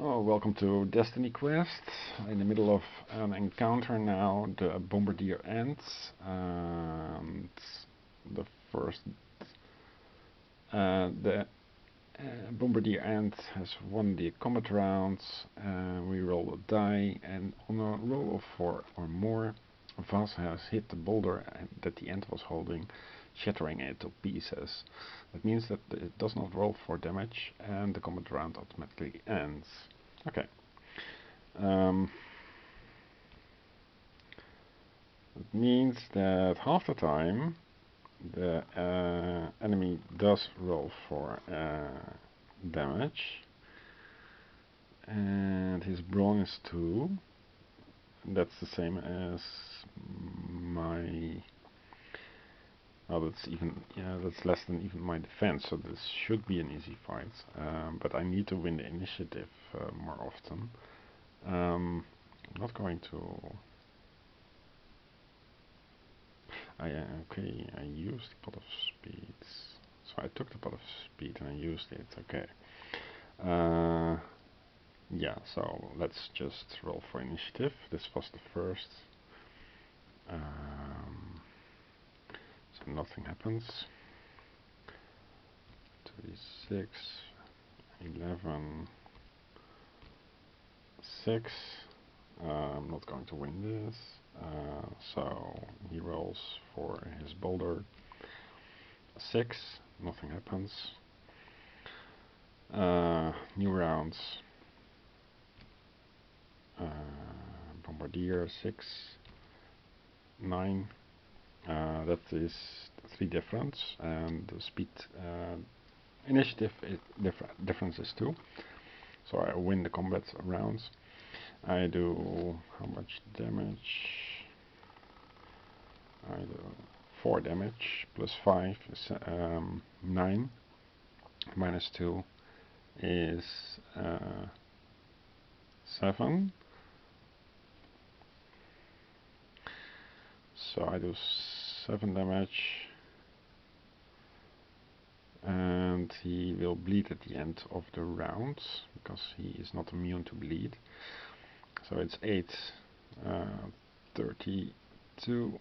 Oh, welcome to Destiny Quest. In the middle of an encounter now. The bombardier ends, and the first, the bombardier ant has won the combat rounds. We roll a die, and on a roll of 4 or more, Vas has hit the boulder that the ant was holding, shattering it to pieces. That means that it does not roll for damage, and the combat round automatically ends. Okay. It means that half the time the enemy does roll for damage, and his brawn is 2. That's the same as my. Oh, that's less than even my defense, so this should be an easy fight. But I need to win the initiative more often. I'm not going to. Okay, I used the pot of speed. So I took the pot of speed and I used it. Okay. Yeah, so let's just roll for initiative. This was the first. So nothing happens. 36, 11, 6. I'm not going to win this. So he rolls for his boulder. 6, nothing happens. New rounds. Bombardier 6, 9. That is 3 difference, and the speed initiative difference is 2. So I win the combat rounds. I do how much damage? I do 4 damage plus 5 is 9. Minus 2 is 7. So I do 7 damage, and he will bleed at the end of the round because he is not immune to bleed. So it's 8, 32,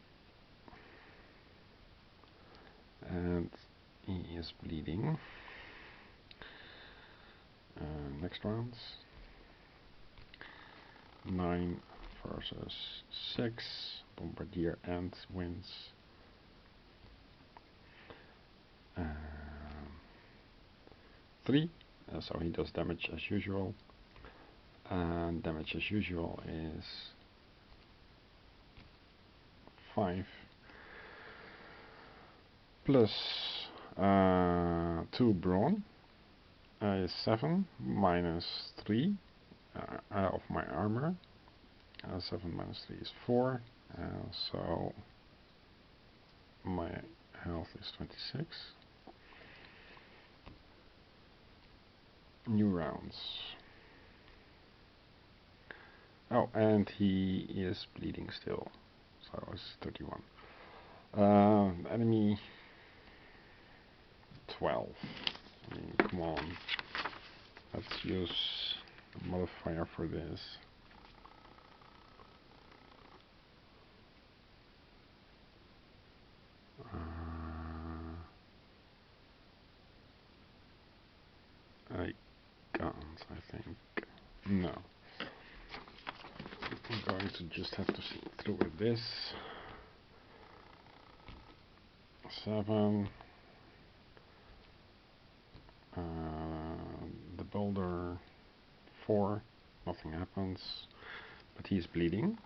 and he is bleeding. Next round, 9 versus 6. Bombardier ant wins. 3, so he does damage as usual, and damage as usual is 5 plus 2 brawn is 7 minus 3 of my armor. 7 minus 3 is 4, so my health is 26. New rounds. Oh, and he is bleeding still, so it's 31. Enemy 12. I mean, come on. Let's use a modifier for this. I can't, I think. No. I'm going to just have to see through with this. 7. The boulder 4. Nothing happens. But he's bleeding.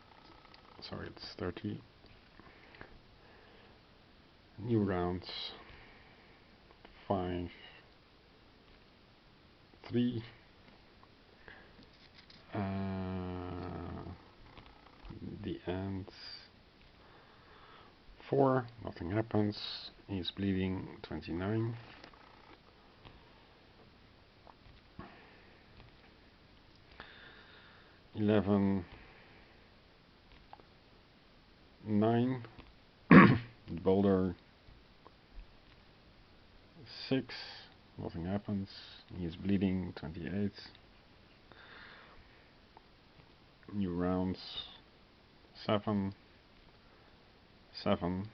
Sorry, it's 30. New rounds. 5. 3. The end. 4. Nothing happens. He's bleeding. 29. 11. 9. Boulder 6. Nothing happens. He's bleeding. 28. New rounds. 7. 7.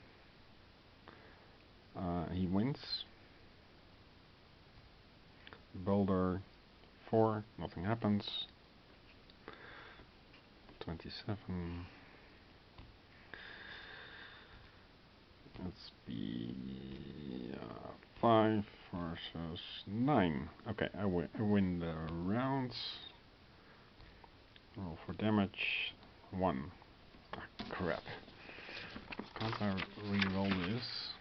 He wins. Boulder 4. Nothing happens. 27. Let's be 5 versus 9. Okay, I win the rounds. Roll for damage. 1. Ah, crap. Can't I re-roll this?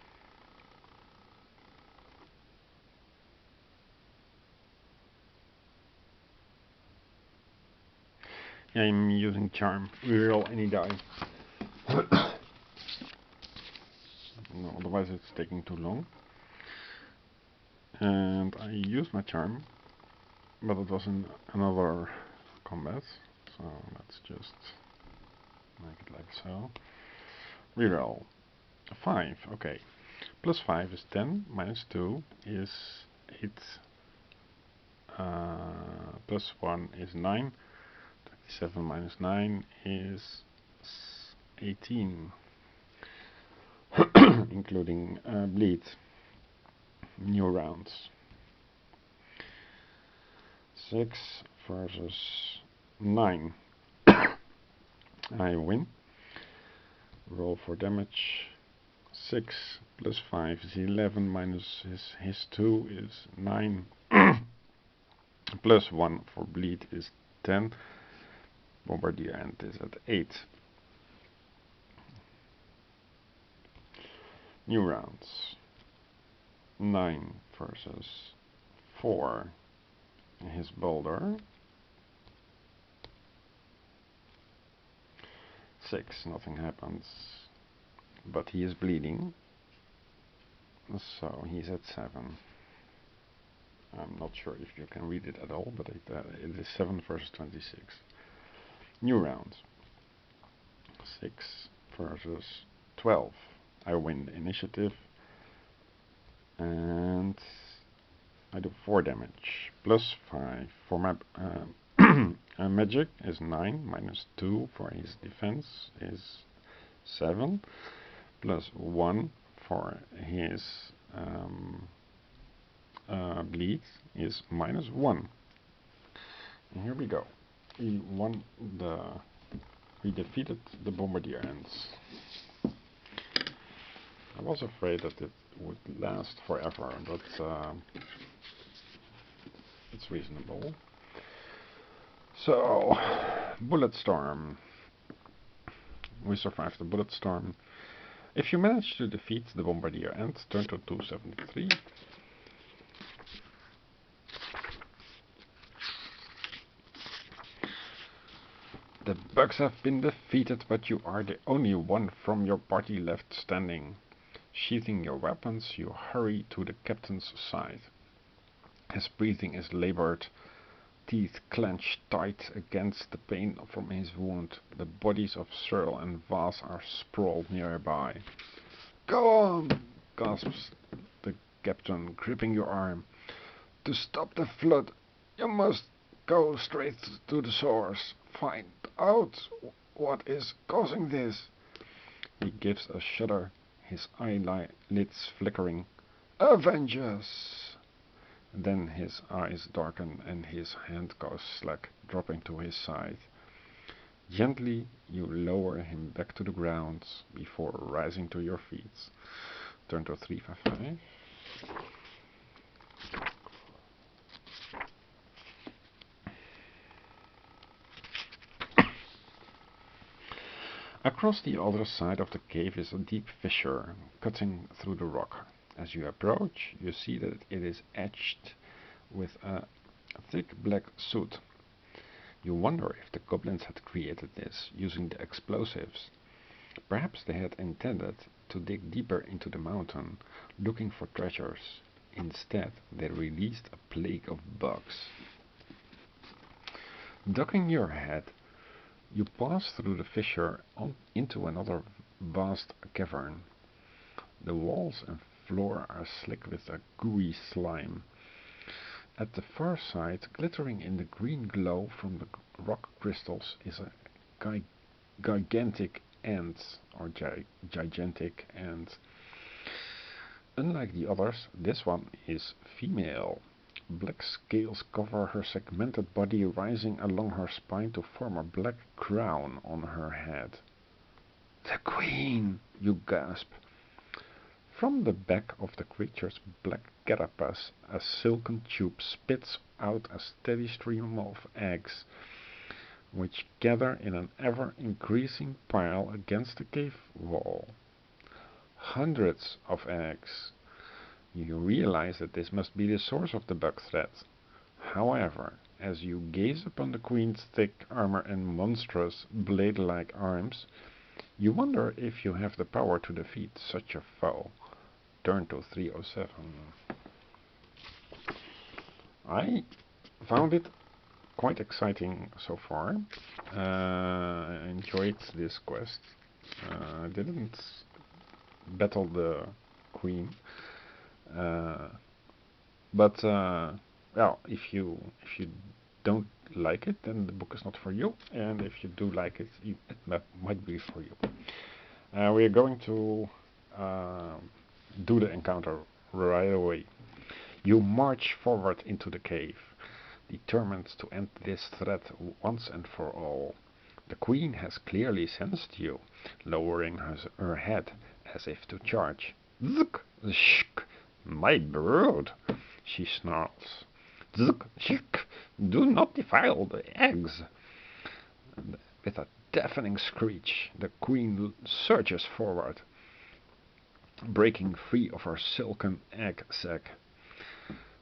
Yeah, I'm using charm. Reroll any die. No, otherwise it's taking too long. And I used my charm, but it was in another combat. So let's just make it like so. Reroll. 5, okay. Plus 5 is 10, minus 2 is 8. Plus 1 is 9. 27 minus 9 is 18. Including bleed. New rounds. 6 versus 9. I win. Roll for damage. 6 plus 5 is 11, minus his 2 is 9. Plus 1 for bleed is 10. Bombardier end is at 8. New rounds. 9 versus 4. His boulder. 6, nothing happens. But he is bleeding. So he's at 7. I'm not sure if you can read it at all, but it is 7 versus 26. New round. 6 versus 12. I win the initiative. And I do 4 damage. Plus 5 for my magic is 9. Minus 2 for his defense is 7. Plus 1 for his bleed is minus 1. And here we go. We defeated the Bombardier ants. I was afraid that it would last forever, but it's reasonable. So, bullet storm. We survived the bullet storm. If you manage to defeat the Bombardier ant, turn to 273. The bugs have been defeated, but you are the only one from your party left standing. Sheathing your weapons, you hurry to the captain's side. His breathing is labored, teeth clenched tight against the pain from his wound. The bodies of Searle and Vaz are sprawled nearby. "Go on!" gasps the captain, gripping your arm. "To stop the flood, you must go straight to the source. Find out what is causing this." He gives a shudder, his eyelids flickering. "Avenge us!" Then his eyes darken and his hand goes slack, dropping to his side. Gently you lower him back to the ground before rising to your feet. Turn to 355. Across the other side of the cave is a deep fissure, cutting through the rock. As you approach, you see that it is etched with a thick black soot. You wonder if the goblins had created this, using the explosives. Perhaps they had intended to dig deeper into the mountain, looking for treasures. Instead, they released a plague of bugs. Ducking your head, you pass through the fissure into another vast cavern. The walls and floor are slick with a gooey slime. At the far side, glittering in the green glow from the rock crystals, is a gigantic ant, or gigantic ant. Unlike the others, this one is female. Black scales cover her segmented body, rising along her spine to form a black crown on her head. The queen! You gasp. From the back of the creature's black carapace, a silken tube spits out a steady stream of eggs, which gather in an ever-increasing pile against the cave wall. Hundreds of eggs. You realize that this must be the source of the bug threat. However, as you gaze upon the queen's thick armor and monstrous blade-like arms, you wonder if you have the power to defeat such a foe. Turn to 307. I found it quite exciting so far. I enjoyed this quest. I didn't battle the queen, but well, if you don't like it, then the book is not for you, and if you do like it, it might be for you. We are going to do the encounter right away. You march forward into the cave, determined to end this threat once and for all. The queen has clearly sensed you, lowering her head as if to charge. Zuk, shk, my brood, she snarls. Zuk, shk, do not defile the eggs. With a deafening screech, the queen surges forward, breaking free of her silken egg sac.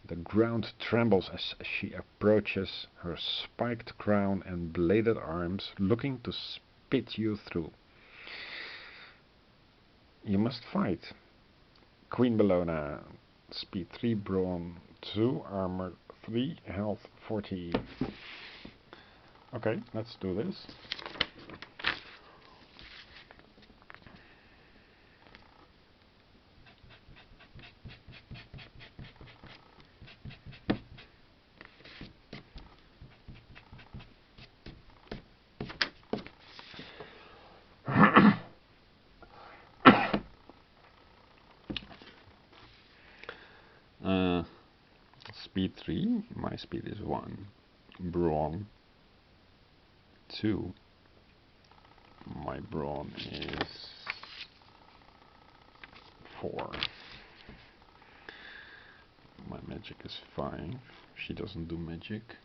The ground trembles as she approaches, her spiked crown and bladed arms looking to spit you through. You must fight. Queen Bellona, speed 3, brawn 2, armor 3, health 40. Okay, let's do this. Speed 3, my speed is 1. Brawn 2, my brawn is 4. My magic is 5. She doesn't do magic.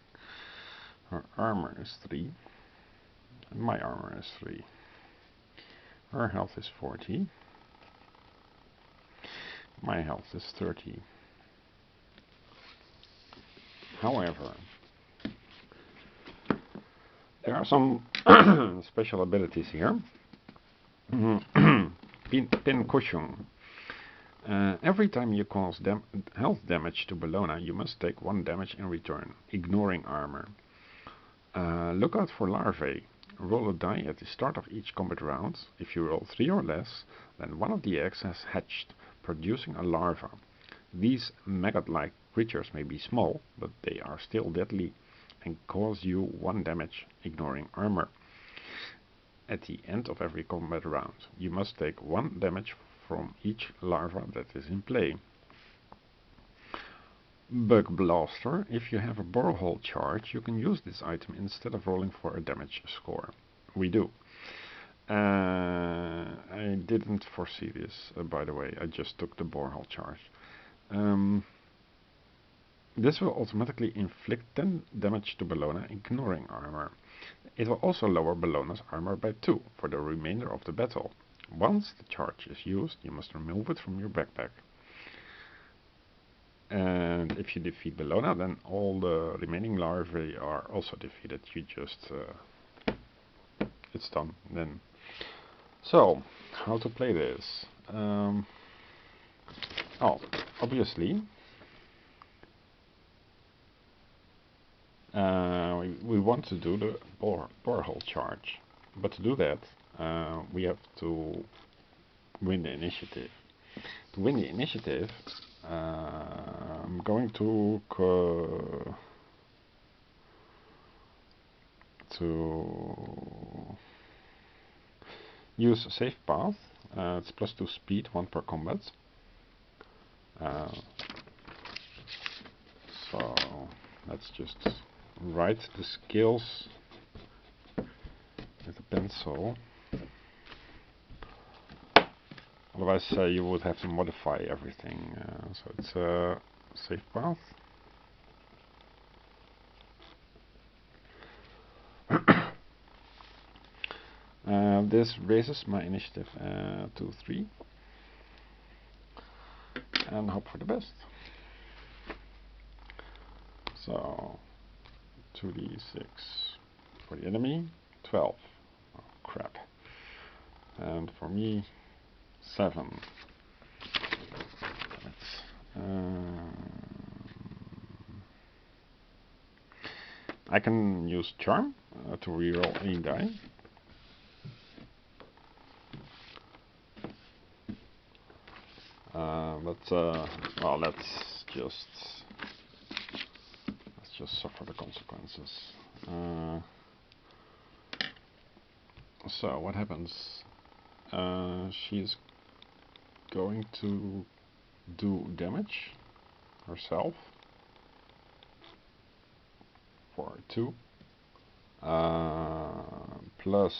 Her armor is 3. And my armor is 3. Her health is 40. My health is 30. However, there are some special abilities here. Pin cushion. Every time you cause health damage to Bellona, you must take 1 damage in return, ignoring armor. Look out for larvae. Roll a die at the start of each combat round. If you roll 3 or less, then one of the eggs has hatched, producing a larva. These maggot-like creatures may be small, but they are still deadly and cause you 1 damage, ignoring armor. At the end of every combat round, you must take 1 damage from each larva that is in play. Bug Blaster. If you have a borehole charge, you can use this item instead of rolling for a damage score. We do. I didn't foresee this, by the way. I just took the borehole charge. This will automatically inflict 10 damage to Bellona, ignoring armor. It will also lower Bellona's armor by 2 for the remainder of the battle. Once the charge is used, you must remove it from your backpack. And if you defeat Bellona, then all the remaining larvae are also defeated. You just... it's done then. So, how to play this? Obviously, we want to do the borehole charge. But to do that, we have to win the initiative. To win the initiative, I'm going to to use a safe path. It's +2 speed, 1 per combat. So let's just write the skills with a pencil. Otherwise you would have to modify everything. So it's a safe path. This raises my initiative to 3. And hope for the best. So 2d6 for the enemy, 12. Oh, crap. And for me, 7. I can use charm to reroll any die. Well, let's just suffer the consequences. So what happens? She's going to do damage herself for 2. Plus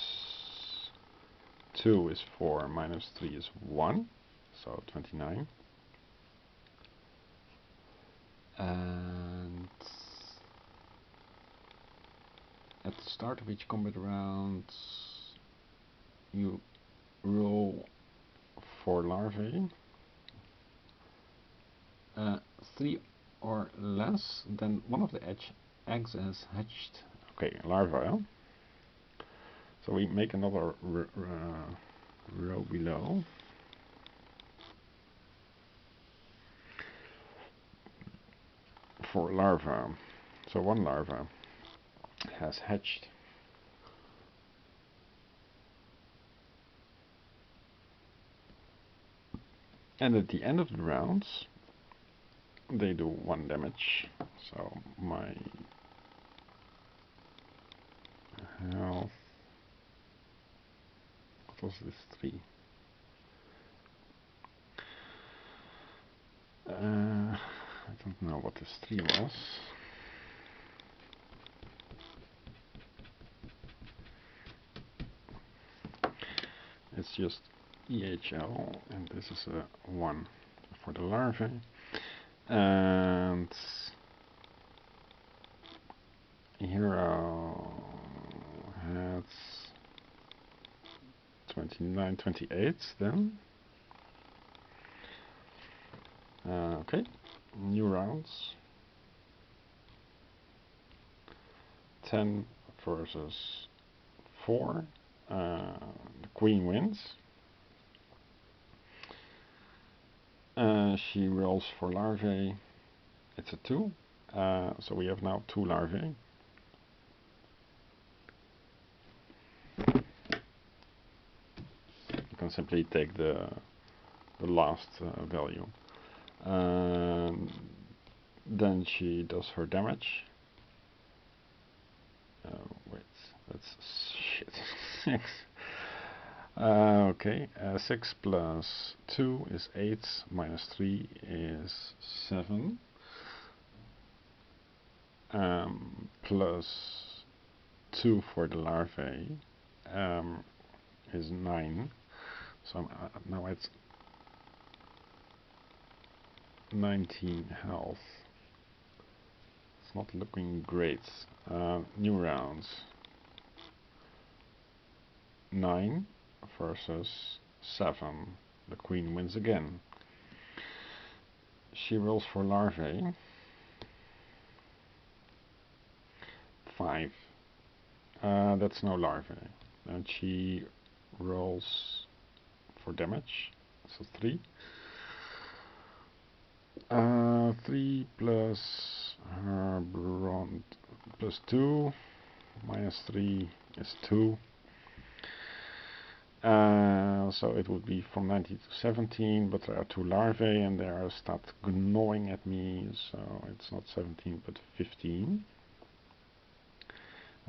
2 is 4, minus 3 is 1, so 29. And at the start of each combat round, you roll for larvae 3 or less, then one of the eggs has hatched. Okay, larva. So we make another row below. For larva. So one larva has hatched. And at the end of the rounds, they do 1 damage. So my health. What was this? 3. I don't know what this 3 was. It's just EHL, and this is a 1 for the larvae. And hero has 29, 28 then. Okay, new rounds. 10 versus 4. The queen wins. She rolls for larvae. It's a 2. So we have now 2 larvae. You can simply take the last value. Then she does her damage. Wait, that's shit. 6. Okay, 6 plus 2 is 8, minus 3 is 7. Plus 2 for the larvae is 9. So now it's 19 health. It's not looking great. New rounds. 9 versus 7. The queen wins again. She rolls for larvae. 5. That's no larvae. And she rolls for damage. So 3. 3 plus her bronze plus 2 minus 3 is 2. So it would be from 19 to 17, but there are 2 larvae and they are start gnawing at me, so it's not 17 but 15.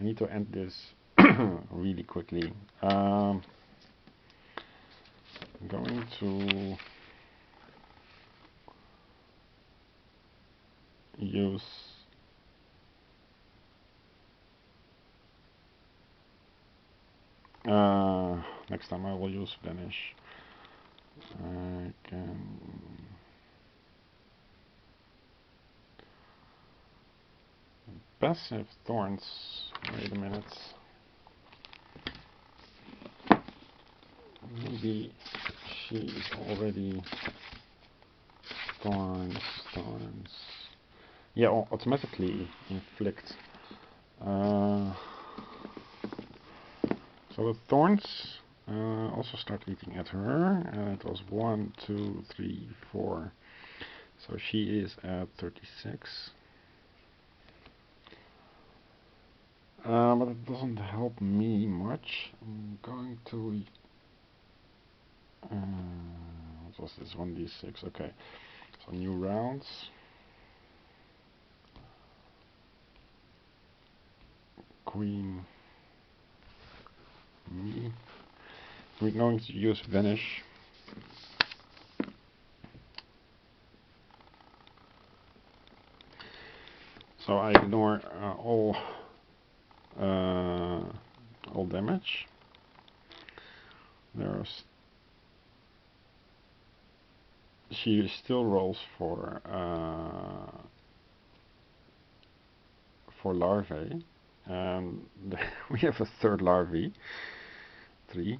I need to end this really quickly. I'm going to use next time I will use Vanish. I can passive thorns. Wait a minute. Maybe she is already thorns. Yeah, automatically inflict. So the thorns also start eating at her. It was 1, 2, 3, 4. So she is at 36. But it doesn't help me much. I'm going to... what was this? 1d6. Okay. So new rounds. Queen. Me. We're going to use Vanish. So I ignore all damage. She still rolls for larvae, and we have a third larvae, 3.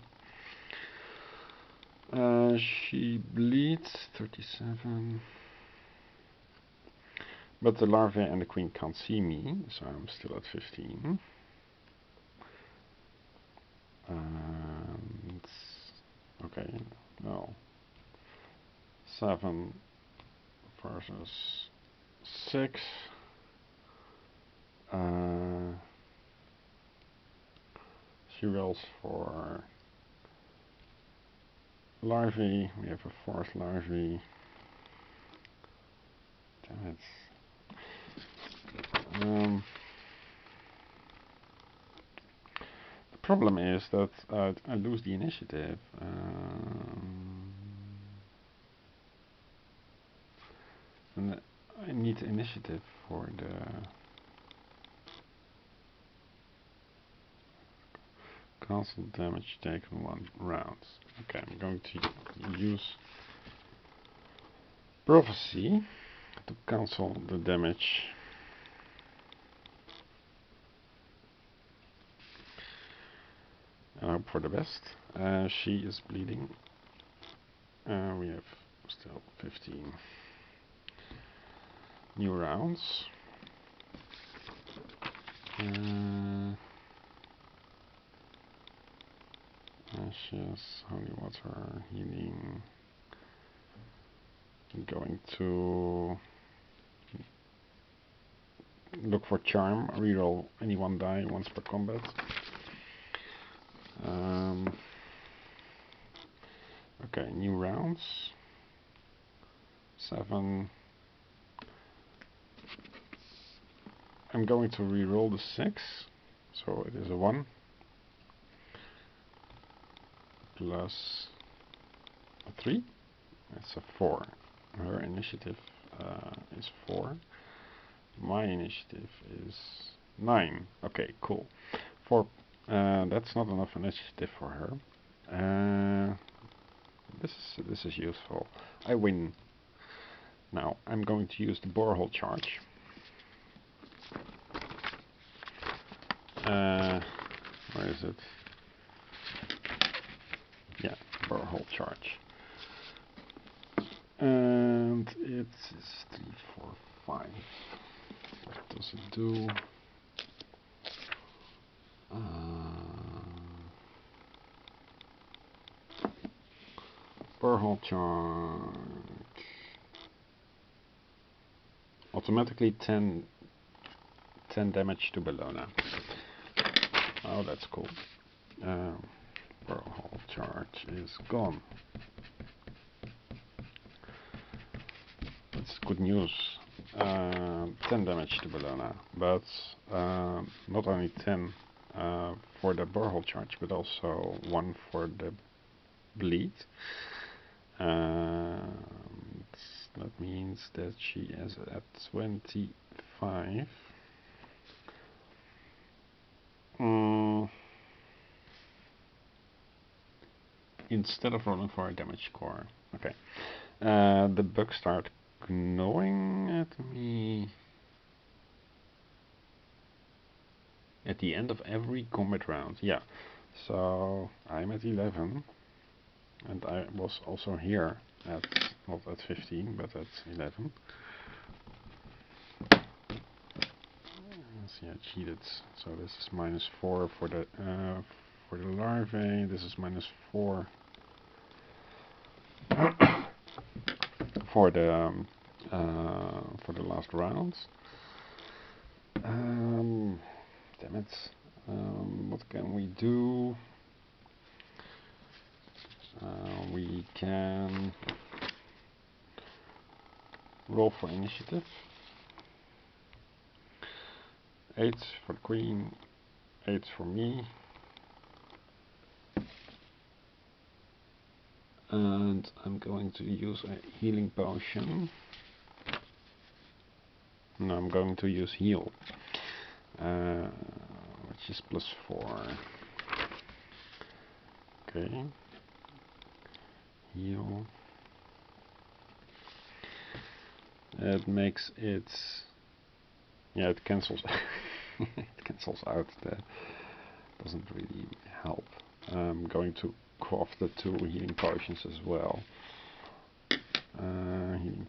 She bleeds 37, but the larvae and the queen can't see me, so I'm still at 15. And okay, no. 7 versus 6. She rolls for larvae. We have a fourth larvae. Damn it. The problem is that I lose the initiative. And I need initiative for the constant damage taken 1 round. Okay, I'm going to use prophecy to cancel the damage. I hope for the best. She is bleeding. We have still 15 new rounds. Ashes, holy water, healing. I'm going to look for charm. Reroll any 1 die once per combat. Okay, new rounds. 7. I'm going to reroll the 6, so it is a 1 plus a 3. It's a 4. Her initiative is 4. My initiative is 9. Okay, cool. 4. That's not enough initiative for her. This is useful. I win. Now I'm going to use the borehole charge. Where is it? Yeah, borehole charge. And it is 3, 4, 5. What does it do? Borehole charge. Automatically 10 damage to Bellona. Oh, that's cool. Borehole charge is gone. That's good news. 10 damage to Bellona, but not only 10 for the borehole charge, but also 1 for the bleed. That means that she is at 25. Instead of rolling for a damage score. Okay. The bugs start gnawing at me. At the end of every combat round. Yeah. So I'm at 11. And I was also here at, not at 15, but at 11. See, I cheated. So this is -4 for the larvae. This is -4 for the last rounds. Damn it. What can we do? We can roll for initiative. 8 for the queen, 8 for me. And I'm going to use a healing potion. No, I'm going to use heal, which is +4. Okay. Heal. It makes it, yeah, it cancels it cancels out. That doesn't really help. I'm going to craft the 2 healing potions as well. Healing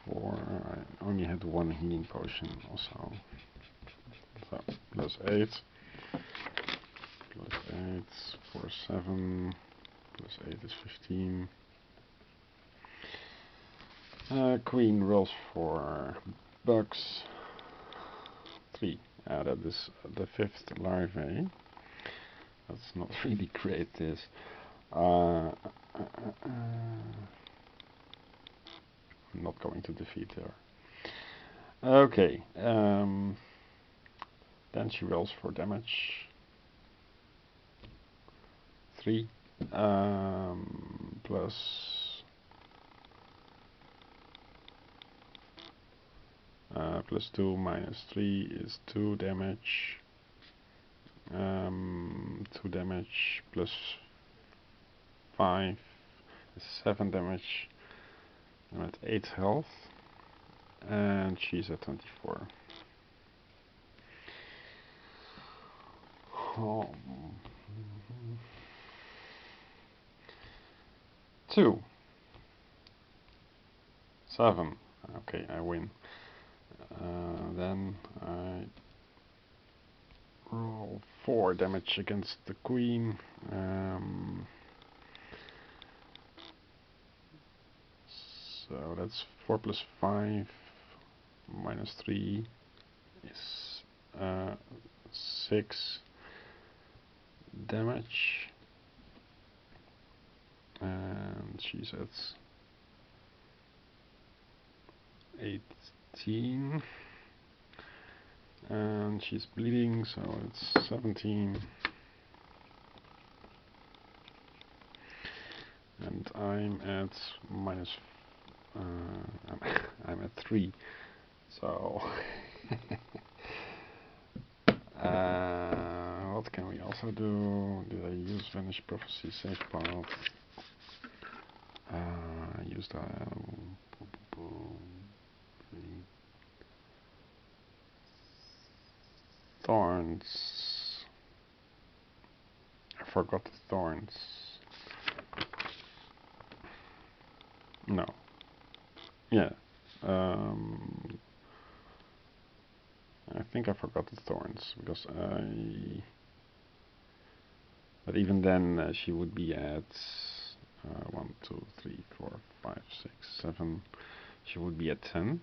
+4. I only had 1 healing potion also. So +8. +8 for 7. +8 is 15. Queen rolls for bugs. 3. That is the 5th larvae. That's not really great, this. I'm not going to defeat her. Okay. Then she rolls for damage. 3. Plus +2 -3 is 2 damage. 2 damage plus 5 is 7 damage. I'm at 8 health. And she's at 24. Oh. 2. 7. Okay, I win. Then I roll 4 damage against the queen. So that's 4 plus 5 minus 3 is 6 damage. And she's at 18. And she's bleeding, so it's 17. And I'm at minus. I'm at 3. So. What can we also do? Did I use Vanish Prophecy Safe Path? I used thorns. I forgot the thorns. No. Yeah. I think I forgot the thorns because but even then she would be at 1, 2, 3, 4, 5, 6, 7. She would be at 10.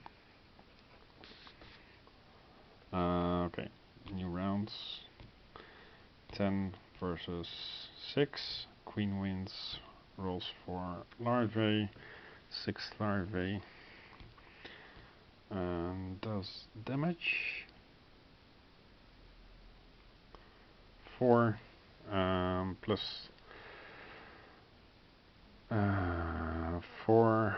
Okay, new rounds. 10 versus 6. Queen wins. Rolls for larvae. 6 larvae. does damage 4 plus 4